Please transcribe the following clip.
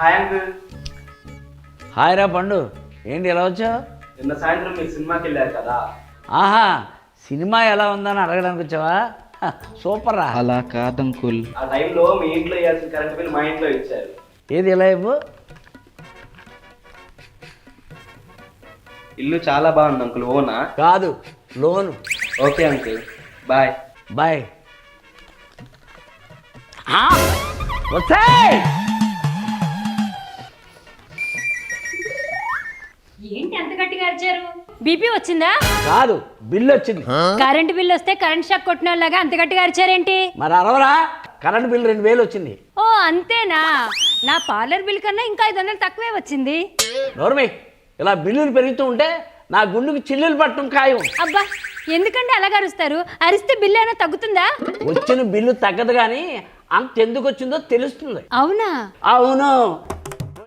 Hi uncle. Hi రా పండు, ఏంటి ఎలా వచ్చావు? నిన్న సాయంత్రం మీరు సినిమాకి వెళ్ళారు కదా. ఆహా, సినిమా ఎలా ఉందని అడగడానికి వచ్చావా? సూపర్ రా. అలా కాదంకుల్. ఆ టైంలో మీ ఇంట్లో వేయాల్సిన కరెంట్ బిల్ మా ఇంట్లో ఇచ్చారు. ఏది ఎలా ఇవ్వు? ఇల్లు చాలా బాగుంది అంకుల్. ఓనా? కాదు, loan. Okay uncle, bye. Bye. వచ్చాయి. ఏంటి అంత గట్టిగా అరిచారు? బీపీ వచ్చిందా? కాదు, బిల్లు వచ్చింది. కరెంట్ బిల్ వస్తే కరెంట్ షాక్ కొట్టిన వాళ్ళగా అంత గట్టిగా అరిచారేంటి? మరి అరవరా? కరెంట్ బిల్ 2000 వచ్చింది. ఓ అంతేనా? నా పార్లర్ బిల్ కన్నా ఇంకా 500 తక్కువే వచ్చింది. నోర్మి, ఇలా బిల్లులు పెరుగుతూ ఉంటే నా గుండెకి చిల్లులు పట్టడం ఖాయం. అబ్బా, ఎందుకంటే అలాగ అరుస్తారు? అరిస్తే బిల్లు అయినా తగ్గుతుందా? వచ్చిన బిల్లు తగ్గదు కానీ అంత ఎందుకు వచ్చిందో తెలుస్తుంది. అవునా? అవును.